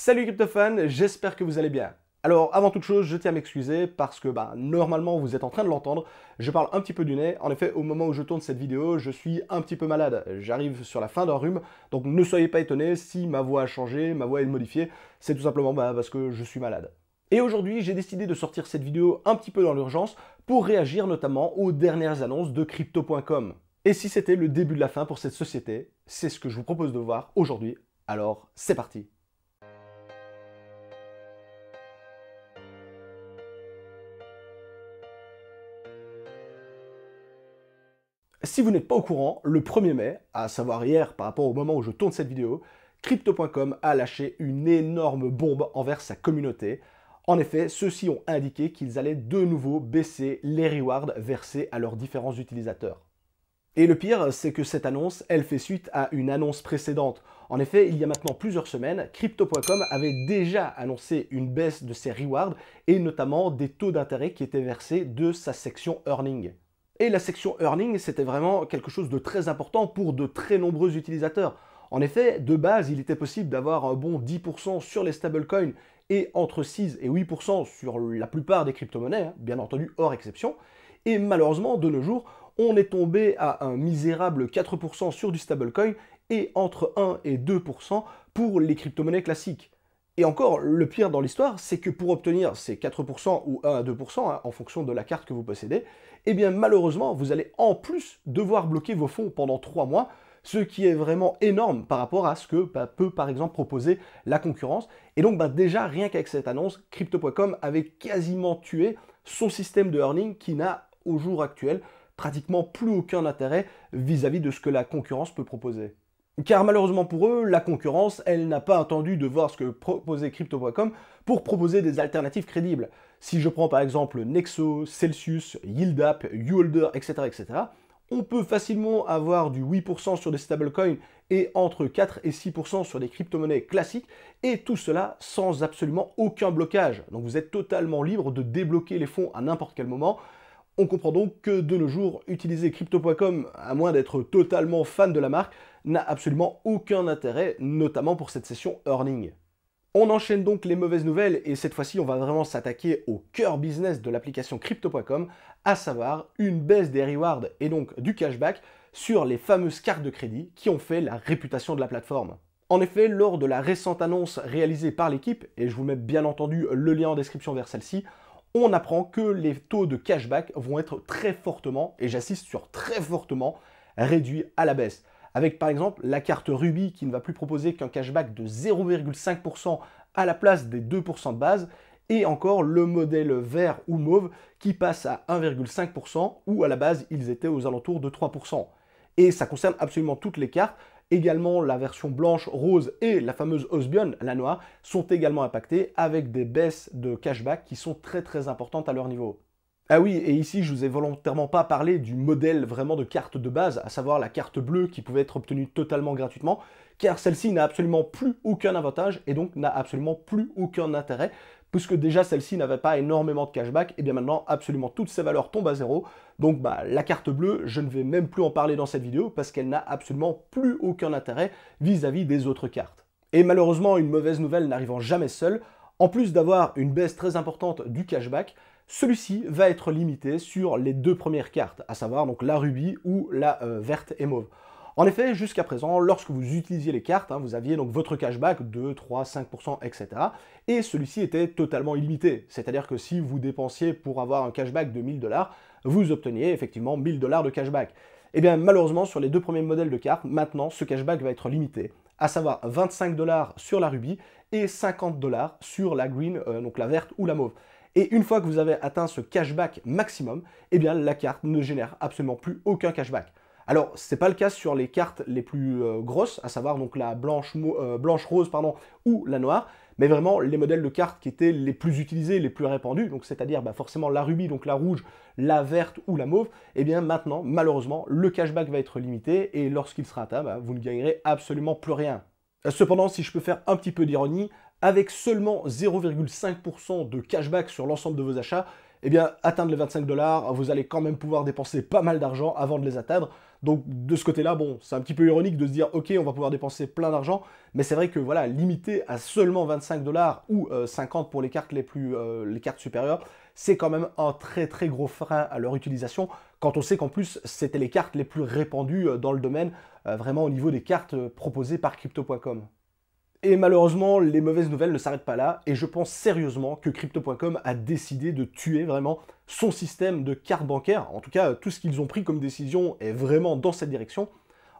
Salut CryptoFan, j'espère que vous allez bien. Alors avant toute chose, je tiens à m'excuser parce que normalement vous êtes en train de l'entendre, je parle un petit peu du nez. En effet, au moment où je tourne cette vidéo, je suis un petit peu malade. J'arrive sur la fin d'un rhume, donc ne soyez pas étonnés si ma voix a changé, ma voix est modifiée. C'est tout simplement parce que je suis malade. Et aujourd'hui, j'ai décidé de sortir cette vidéo un petit peu dans l'urgence pour réagir notamment aux dernières annonces de Crypto.com. Et si c'était le début de la fin pour cette société, c'est ce que je vous propose de voir aujourd'hui. Alors, c'est parti! Si vous n'êtes pas au courant, le 1er mai, à savoir hier par rapport au moment où je tourne cette vidéo, Crypto.com a lâché une énorme bombe envers sa communauté. En effet, ceux-ci ont indiqué qu'ils allaient de nouveau baisser les rewards versés à leurs différents utilisateurs. Et le pire, c'est que cette annonce, elle fait suite à une annonce précédente. En effet, il y a maintenant plusieurs semaines, Crypto.com avait déjà annoncé une baisse de ses rewards et notamment des taux d'intérêt qui étaient versés de sa section Earning. Et la section Earning, c'était vraiment quelque chose de très important pour de très nombreux utilisateurs. En effet, de base, il était possible d'avoir un bon 10% sur les stablecoins et entre 6 et 8% sur la plupart des crypto-monnaies, bien entendu hors exception. Et malheureusement, de nos jours, on est tombé à un misérable 4% sur du stablecoin et entre 1 et 2% pour les crypto-monnaies classiques. Et encore, le pire dans l'histoire, c'est que pour obtenir ces 4% ou 1 à 2%, en fonction de la carte que vous possédez, eh bien malheureusement, vous allez en plus devoir bloquer vos fonds pendant 3 mois, ce qui est vraiment énorme par rapport à ce que peut par exemple proposer la concurrence. Et donc déjà, rien qu'avec cette annonce, Crypto.com avait quasiment tué son système de earning qui n'a au jour actuel pratiquement plus aucun intérêt vis-à-vis de ce que la concurrence peut proposer. Car malheureusement pour eux, la concurrence, elle n'a pas attendu de voir ce que proposait Crypto.com pour proposer des alternatives crédibles. Si je prends par exemple Nexo, Celsius, YieldApp, YouHolder, etc., on peut facilement avoir du 8% sur des stablecoins et entre 4 et 6% sur des crypto-monnaies classiques, et tout cela sans absolument aucun blocage. Donc vous êtes totalement libre de débloquer les fonds à n'importe quel moment. On comprend donc que de nos jours, utiliser Crypto.com, à moins d'être totalement fan de la marque, n'a absolument aucun intérêt, notamment pour cette session Earning. On enchaîne donc les mauvaises nouvelles et cette fois-ci on va vraiment s'attaquer au cœur business de l'application Crypto.com, à savoir une baisse des rewards et donc du cashback sur les fameuses cartes de crédit qui ont fait la réputation de la plateforme. En effet, lors de la récente annonce réalisée par l'équipe, et je vous mets bien entendu le lien en description vers celle-ci, on apprend que les taux de cashback vont être très fortement, et j'insiste sur très fortement, réduits à la baisse. Avec par exemple la carte Ruby qui ne va plus proposer qu'un cashback de 0,5% à la place des 2% de base, et encore le modèle vert ou mauve qui passe à 1,5% où à la base ils étaient aux alentours de 3%. Et ça concerne absolument toutes les cartes. Également, la version blanche, rose et la fameuse Osbion, la noire, sont également impactées avec des baisses de cashback qui sont très importantes à leur niveau. Ah oui, et ici, je vous ai volontairement pas parlé du modèle vraiment de carte de base, à savoir la carte bleue qui pouvait être obtenue totalement gratuitement, car celle-ci n'a absolument plus aucun avantage et donc n'a absolument plus aucun intérêt, puisque déjà celle-ci n'avait pas énormément de cashback, et bien maintenant absolument toutes ces valeurs tombent à zéro. Donc la carte bleue, je ne vais même plus en parler dans cette vidéo parce qu'elle n'a absolument plus aucun intérêt vis-à-vis des autres cartes. Et malheureusement, une mauvaise nouvelle n'arrivant jamais seule, en plus d'avoir une baisse très importante du cashback, celui-ci va être limité sur les deux premières cartes, à savoir donc la Ruby ou la verte et mauve. En effet, jusqu'à présent, lorsque vous utilisiez les cartes, vous aviez donc votre cashback 2, 3, 5%, etc. Et celui-ci était totalement illimité. C'est-à-dire que si vous dépensiez pour avoir un cashback de 1000 $, vous obteniez effectivement 1000 $ de cashback. Et bien malheureusement, sur les deux premiers modèles de cartes, maintenant, ce cashback va être limité, à savoir 25 $ sur la Ruby et 50 $ sur la Green, donc la verte ou la mauve. Et une fois que vous avez atteint ce cashback maximum, eh bien la carte ne génère absolument plus aucun cashback. Alors, ce n'est pas le cas sur les cartes les plus grosses, à savoir donc la blanche rose ou la noire, mais vraiment les modèles de cartes qui étaient les plus utilisés, les plus répandus, donc c'est-à-dire forcément la Ruby, donc la rouge, la verte ou la mauve, et bien maintenant, malheureusement, le cashback va être limité et lorsqu'il sera atteint, vous ne gagnerez absolument plus rien. Cependant, si je peux faire un petit peu d'ironie, avec seulement 0,5% de cashback sur l'ensemble de vos achats, eh bien, atteindre les 25 $, vous allez quand même pouvoir dépenser pas mal d'argent avant de les atteindre. Donc de ce côté-là, bon, c'est un petit peu ironique de se dire, ok, on va pouvoir dépenser plein d'argent, mais c'est vrai que voilà, limité à seulement 25 $ ou 50 pour les cartes les cartes supérieures, c'est quand même un très très gros frein à leur utilisation, quand on sait qu'en plus, c'était les cartes les plus répandues dans le domaine, vraiment au niveau des cartes proposées par Crypto.com. Et malheureusement, les mauvaises nouvelles ne s'arrêtent pas là, et je pense sérieusement que Crypto.com a décidé de tuer vraiment son système de carte bancaire. En tout cas, tout ce qu'ils ont pris comme décision est vraiment dans cette direction.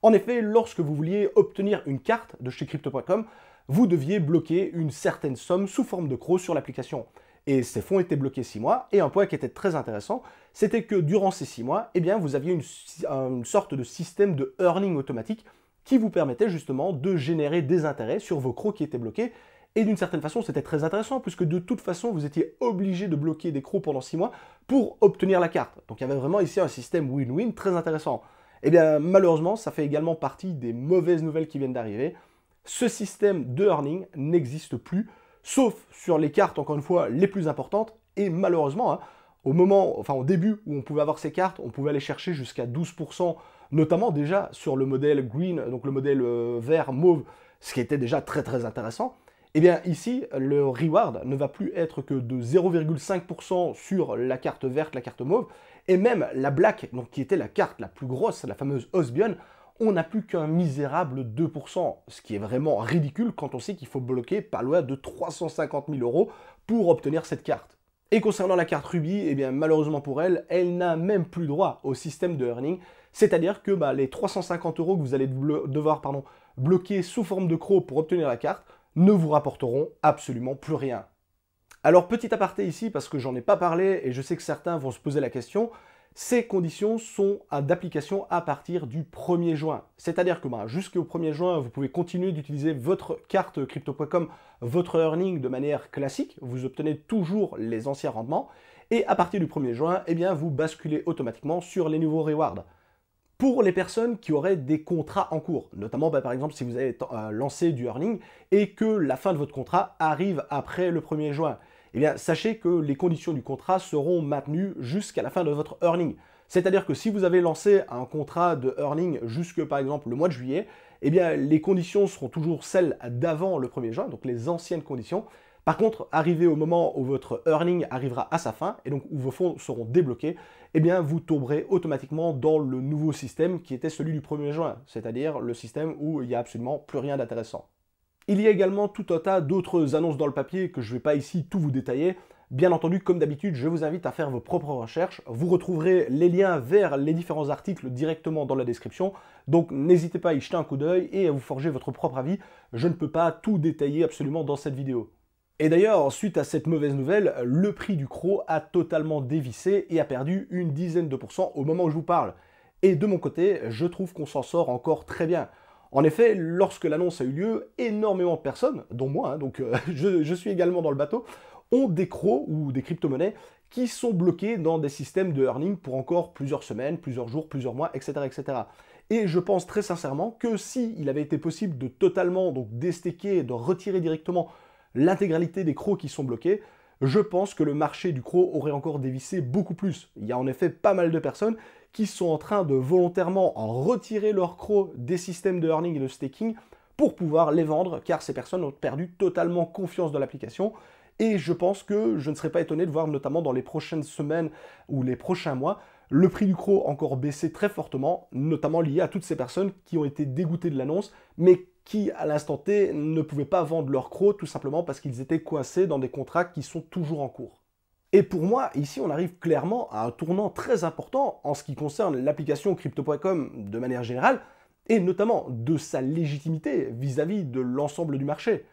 En effet, lorsque vous vouliez obtenir une carte de chez Crypto.com, vous deviez bloquer une certaine somme sous forme de CRO sur l'application. Et ces fonds étaient bloqués 6 mois, et un point qui était très intéressant, c'était que durant ces 6 mois, eh bien, vous aviez une sorte de système de earning automatique qui vous permettait justement de générer des intérêts sur vos CRO qui étaient bloqués. Et d'une certaine façon, c'était très intéressant, puisque de toute façon, vous étiez obligé de bloquer des CRO pendant 6 mois pour obtenir la carte. Donc il y avait vraiment ici un système win-win très intéressant. Eh bien, malheureusement, ça fait également partie des mauvaises nouvelles qui viennent d'arriver. Ce système de earning n'existe plus, sauf sur les cartes, encore une fois, les plus importantes. Et malheureusement, hein, au début où on pouvait avoir ces cartes, on pouvait aller chercher jusqu'à 12%, notamment déjà sur le modèle green, donc le modèle vert mauve, ce qui était déjà très très intéressant. Et bien ici, le reward ne va plus être que de 0,5% sur la carte verte, la carte mauve, et même la black, donc qui était la carte la plus grosse, la fameuse Osbion, on n'a plus qu'un misérable 2%, ce qui est vraiment ridicule quand on sait qu'il faut bloquer pas loin de 350 000 € pour obtenir cette carte. Et concernant la carte Ruby, eh bien malheureusement pour elle, elle n'a même plus droit au système de earning, c'est-à-dire que les 350 € que vous allez devoir bloquer sous forme de CRO pour obtenir la carte ne vous rapporteront absolument plus rien. Alors petit aparté ici, parce que j'en ai pas parlé et je sais que certains vont se poser la question, ces conditions sont d'application à partir du 1er juin. C'est-à-dire que jusqu'au 1er juin, vous pouvez continuer d'utiliser votre carte Crypto.com, votre earning de manière classique, vous obtenez toujours les anciens rendements, et à partir du 1er juin, eh bien, vous basculez automatiquement sur les nouveaux rewards. Pour les personnes qui auraient des contrats en cours, notamment par exemple si vous avez lancé du earning et que la fin de votre contrat arrive après le 1er juin, eh bien sachez que les conditions du contrat seront maintenues jusqu'à la fin de votre earning. C'est-à-dire que si vous avez lancé un contrat de earning jusque par exemple le mois de juillet, eh bien les conditions seront toujours celles d'avant le 1er juin, donc les anciennes conditions. Par contre, arrivé au moment où votre earning arrivera à sa fin, et donc où vos fonds seront débloqués, eh bien vous tomberez automatiquement dans le nouveau système qui était celui du 1er juin, c'est-à-dire le système où il n'y a absolument plus rien d'intéressant. Il y a également tout un tas d'autres annonces dans le papier que je ne vais pas ici tout vous détailler. Bien entendu, comme d'habitude, je vous invite à faire vos propres recherches. Vous retrouverez les liens vers les différents articles directement dans la description. Donc n'hésitez pas à y jeter un coup d'œil et à vous forger votre propre avis. Je ne peux pas tout détailler absolument dans cette vidéo. Et d'ailleurs, suite à cette mauvaise nouvelle, le prix du CRO a totalement dévissé et a perdu une dizaine de pourcents au moment où je vous parle. Et de mon côté, je trouve qu'on s'en sort encore très bien. En effet, lorsque l'annonce a eu lieu, énormément de personnes, dont moi, donc je suis également dans le bateau, ont des CRO ou des crypto-monnaies qui sont bloqués dans des systèmes de earning pour encore plusieurs semaines, plusieurs jours, plusieurs mois, etc. etc. Et je pense très sincèrement que s'il avait été possible de totalement déstaker, de retirer directement l'intégralité des CRO qui sont bloqués, je pense que le marché du CRO aurait encore dévissé beaucoup plus. Il y a en effet pas mal de personnes qui sont en train de volontairement retirer leurs CRO des systèmes de earning et de staking pour pouvoir les vendre, car ces personnes ont perdu totalement confiance dans l'application. Et je pense que je ne serais pas étonné de voir notamment dans les prochaines semaines ou les prochains mois, le prix du CRO encore baisser très fortement, notamment lié à toutes ces personnes qui ont été dégoûtées de l'annonce, mais qui, à l'instant T, ne pouvaient pas vendre leurs CRO tout simplement parce qu'ils étaient coincés dans des contrats qui sont toujours en cours. Et pour moi, ici, on arrive clairement à un tournant très important en ce qui concerne l'application Crypto.com de manière générale, et notamment de sa légitimité vis-à-vis de l'ensemble du marché.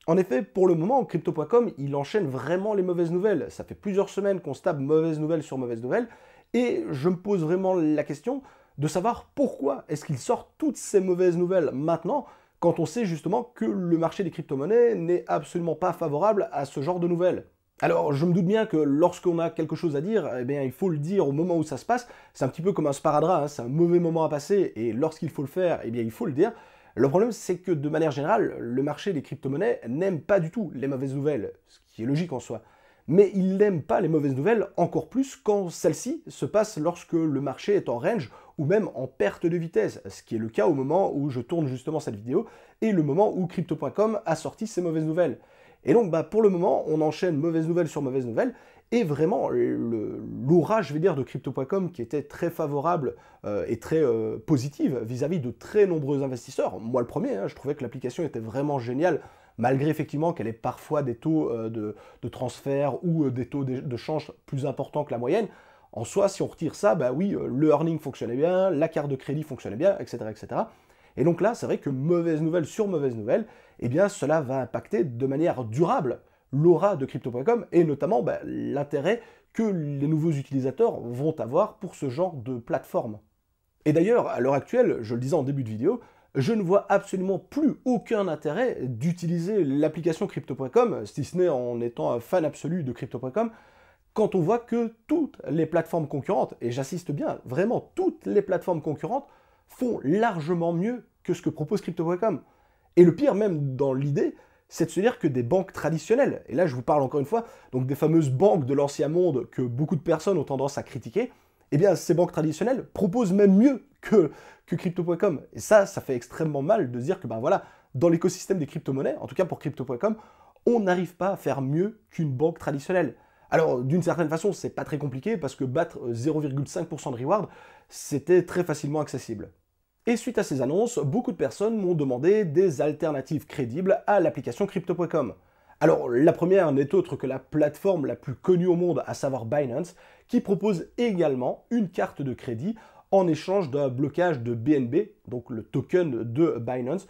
En effet, pour le moment, Crypto.com, il enchaîne vraiment les mauvaises nouvelles. Ça fait plusieurs semaines qu'on se tape mauvaises nouvelles sur mauvaises nouvelles, et je me pose vraiment la question de savoir pourquoi est-ce qu'il sort toutes ces mauvaises nouvelles maintenant, quand on sait justement que le marché des crypto-monnaies n'est absolument pas favorable à ce genre de nouvelles. Alors, je me doute bien que lorsqu'on a quelque chose à dire, eh bien, il faut le dire au moment où ça se passe. C'est un petit peu comme un sparadrap, hein, c'est un mauvais moment à passer, et lorsqu'il faut le faire, eh bien, il faut le dire. Le problème, c'est que de manière générale, le marché des crypto-monnaies n'aime pas du tout les mauvaises nouvelles, ce qui est logique en soi. Mais il n'aime pas les mauvaises nouvelles, encore plus quand celles-ci se passent lorsque le marché est en range ou même en perte de vitesse, ce qui est le cas au moment où je tourne justement cette vidéo et le moment où Crypto.com a sorti ses mauvaises nouvelles. Et donc pour le moment, on enchaîne mauvaises nouvelles sur mauvaises nouvelles, et vraiment l'aura, je vais dire, de Crypto.com qui était très favorable et très positive vis-à-vis de très nombreux investisseurs. Moi le premier, je trouvais que l'application était vraiment géniale, malgré effectivement qu'elle ait parfois des taux de transfert ou des taux de change plus importants que la moyenne. En soi, si on retire ça, oui, le earning fonctionnait bien, la carte de crédit fonctionnait bien, etc. etc. Et donc là, c'est vrai que mauvaise nouvelle sur mauvaise nouvelle, eh bien cela va impacter de manière durable l'aura de Crypto.com et notamment l'intérêt que les nouveaux utilisateurs vont avoir pour ce genre de plateforme. Et d'ailleurs, à l'heure actuelle, je le disais en début de vidéo, je ne vois absolument plus aucun intérêt d'utiliser l'application Crypto.com, si ce n'est en étant un fan absolu de Crypto.com, quand on voit que toutes les plateformes concurrentes, et j'insiste bien, vraiment toutes les plateformes concurrentes, font largement mieux que ce que propose Crypto.com. Et le pire même dans l'idée, c'est de se dire que des banques traditionnelles, et là je vous parle encore une fois, donc des fameuses banques de l'ancien monde que beaucoup de personnes ont tendance à critiquer, eh bien ces banques traditionnelles proposent même mieux que Crypto.com. Et ça fait extrêmement mal de se dire que voilà, dans l'écosystème des crypto-monnaies, en tout cas pour Crypto.com, on n'arrive pas à faire mieux qu'une banque traditionnelle. Alors d'une certaine façon, c'est pas très compliqué parce que battre 0,5% de reward, c'était très facilement accessible. Et suite à ces annonces, beaucoup de personnes m'ont demandé des alternatives crédibles à l'application Crypto.com. Alors la première n'est autre que la plateforme la plus connue au monde, à savoir Binance, qui propose également une carte de crédit en échange d'un blocage de BNB, donc le token de Binance,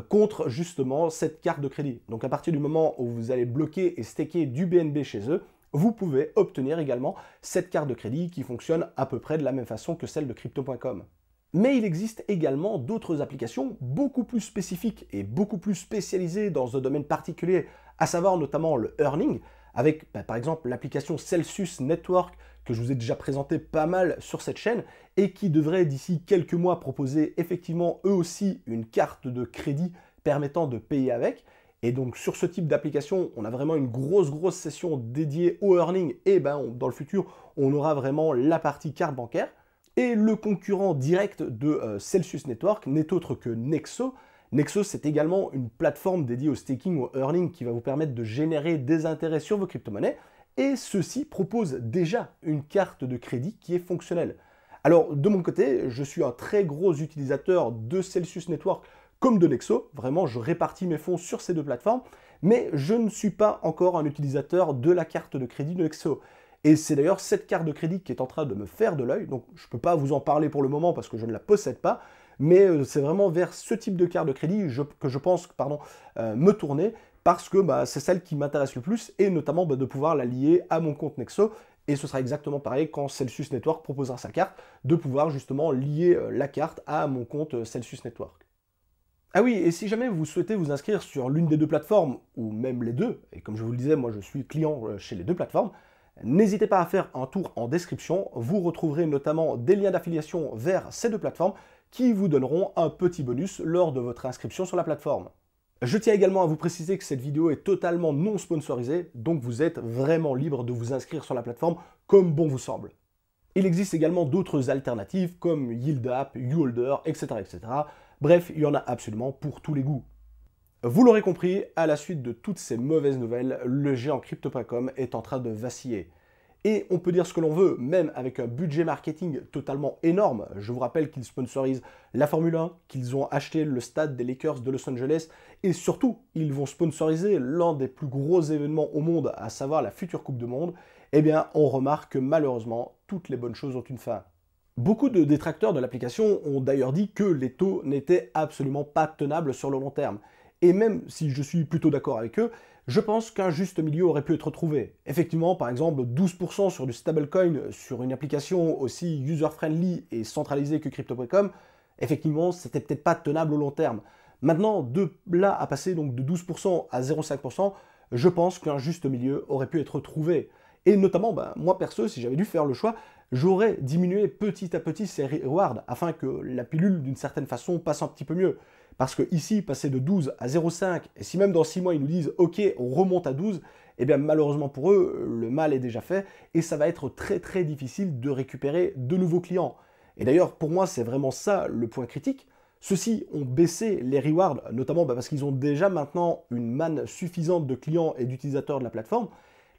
contre justement cette carte de crédit. Donc à partir du moment où vous allez bloquer et staker du BNB chez eux, vous pouvez obtenir également cette carte de crédit qui fonctionne à peu près de la même façon que celle de Crypto.com. Mais il existe également d'autres applications beaucoup plus spécifiques et beaucoup plus spécialisées dans un domaine particulier, à savoir notamment le earning, avec par exemple l'application Celsius Network que je vous ai déjà présenté pas mal sur cette chaîne et qui devrait d'ici quelques mois proposer effectivement eux aussi une carte de crédit permettant de payer avec. Et donc sur ce type d'application, on a vraiment une grosse session dédiée au earning et dans le futur, on aura vraiment la partie carte bancaire. Et le concurrent direct de Celsius Network n'est autre que Nexo. Nexo, c'est également une plateforme dédiée au staking ou au earning qui va vous permettre de générer des intérêts sur vos crypto-monnaies. Et ceci propose déjà une carte de crédit qui est fonctionnelle. Alors, de mon côté, je suis un très gros utilisateur de Celsius Network comme de Nexo. Vraiment, je répartis mes fonds sur ces deux plateformes. Mais je ne suis pas encore un utilisateur de la carte de crédit de Nexo. Et c'est d'ailleurs cette carte de crédit qui est en train de me faire de l'œil, donc je ne peux pas vous en parler pour le moment parce que je ne la possède pas, mais c'est vraiment vers ce type de carte de crédit que je pense me tourner, parce que c'est celle qui m'intéresse le plus, et notamment de pouvoir la lier à mon compte Nexo, et ce sera exactement pareil quand Celsius Network proposera sa carte, de pouvoir justement lier la carte à mon compte Celsius Network. Ah oui, et si jamais vous souhaitez vous inscrire sur l'une des deux plateformes, ou même les deux, et comme je vous le disais, moi je suis client chez les deux plateformes, n'hésitez pas à faire un tour en description, vous retrouverez notamment des liens d'affiliation vers ces deux plateformes qui vous donneront un petit bonus lors de votre inscription sur la plateforme. Je tiens également à vous préciser que cette vidéo est totalement non sponsorisée, donc vous êtes vraiment libre de vous inscrire sur la plateforme comme bon vous semble. Il existe également d'autres alternatives comme YieldApp, YouHolder, etc., etc. Bref, il y en a absolument pour tous les goûts. Vous l'aurez compris, à la suite de toutes ces mauvaises nouvelles, le géant Crypto.com est en train de vaciller. Et on peut dire ce que l'on veut, même avec un budget marketing totalement énorme. Je vous rappelle qu'ils sponsorisent la Formule 1, qu'ils ont acheté le stade des Lakers de Los Angeles, et surtout, ils vont sponsoriser l'un des plus gros événements au monde, à savoir la future Coupe du Monde. Eh bien, on remarque que malheureusement, toutes les bonnes choses ont une fin. Beaucoup de détracteurs de l'application ont d'ailleurs dit que les taux n'étaient absolument pas tenables sur le long terme. Et même si je suis plutôt d'accord avec eux, je pense qu'un juste milieu aurait pu être trouvé. Effectivement, par exemple, 12% sur du stablecoin sur une application aussi user-friendly et centralisée que Crypto.com, effectivement, c'était peut-être pas tenable au long terme. Maintenant, de là à passer donc de 12% à 0,5%, je pense qu'un juste milieu aurait pu être trouvé. Et notamment, moi perso, si j'avais dû faire le choix, j'aurais diminué petit à petit ces rewards afin que la pilule, d'une certaine façon, passe un petit peu mieux. Parce que ici, passer de 12 à 0,5, et si même dans 6 mois ils nous disent « Ok, on remonte à 12 », eh bien malheureusement pour eux, le mal est déjà fait, et ça va être très très difficile de récupérer de nouveaux clients. Et d'ailleurs, pour moi, c'est vraiment ça le point critique. Ceux-ci ont baissé les rewards, notamment parce qu'ils ont déjà maintenant une manne suffisante de clients et d'utilisateurs de la plateforme.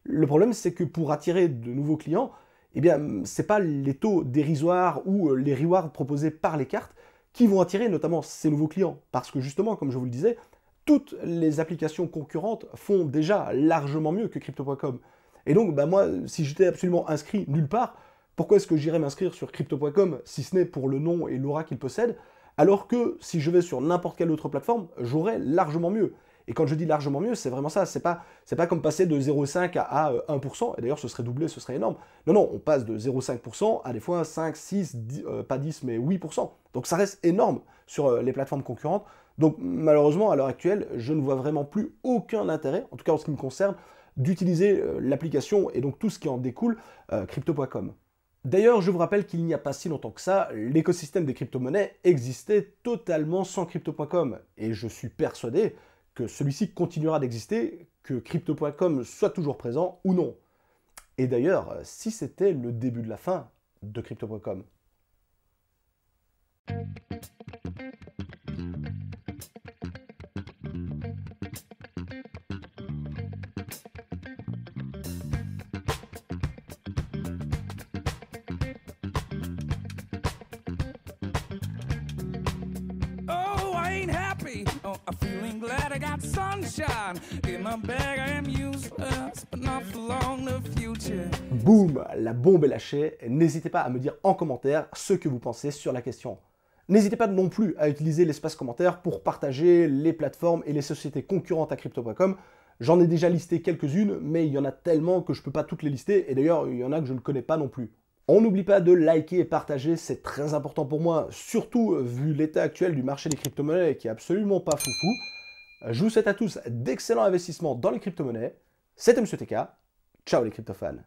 Le problème, c'est que pour attirer de nouveaux clients, eh bien, ce n'est pas les taux dérisoires ou les rewards proposés par les cartes qui vont attirer notamment ces nouveaux clients. Parce que justement, comme je vous le disais, toutes les applications concurrentes font déjà largement mieux que Crypto.com. Et donc, moi, si j'étais absolument inscrit nulle part, pourquoi est-ce que j'irais m'inscrire sur Crypto.com si ce n'est pour le nom et l'aura qu'il possède, alors que si je vais sur n'importe quelle autre plateforme, j'aurais largement mieux. Et quand je dis largement mieux, c'est vraiment ça. C'est pas comme passer de 0,5 à 1%, et d'ailleurs ce serait doublé, ce serait énorme. Non, non, on passe de 0,5% à des fois 5, 6, 10, pas 10, mais 8%. Donc ça reste énorme sur les plateformes concurrentes. Donc malheureusement, à l'heure actuelle, je ne vois vraiment plus aucun intérêt, en tout cas en ce qui me concerne, d'utiliser l'application et donc tout ce qui en découle, Crypto.com. D'ailleurs, je vous rappelle qu'il n'y a pas si longtemps que ça, l'écosystème des crypto-monnaies existait totalement sans Crypto.com. Et je suis persuadé que celui-ci continuera d'exister, que Crypto.com soit toujours présent ou non. Et d'ailleurs, si c'était le début de la fin de Crypto.com. Oh, I'm feeling glad I got sunshine in my bag. I am useless, but not for long the future. Boum, la bombe est lâchée. N'hésitez pas à me dire en commentaire ce que vous pensez sur la question. N'hésitez pas non plus à utiliser l'espace commentaire pour partager les plateformes et les sociétés concurrentes à Crypto.com. J'en ai déjà listé quelques-unes, mais il y en a tellement que je ne peux pas toutes les lister, et d'ailleurs il y en a que je ne connais pas non plus. On n'oublie pas de liker et partager, c'est très important pour moi, surtout vu l'état actuel du marché des crypto-monnaies qui est absolument pas foufou. Je vous souhaite à tous d'excellents investissements dans les crypto-monnaies. C'était M. TK. Ciao les crypto-fans.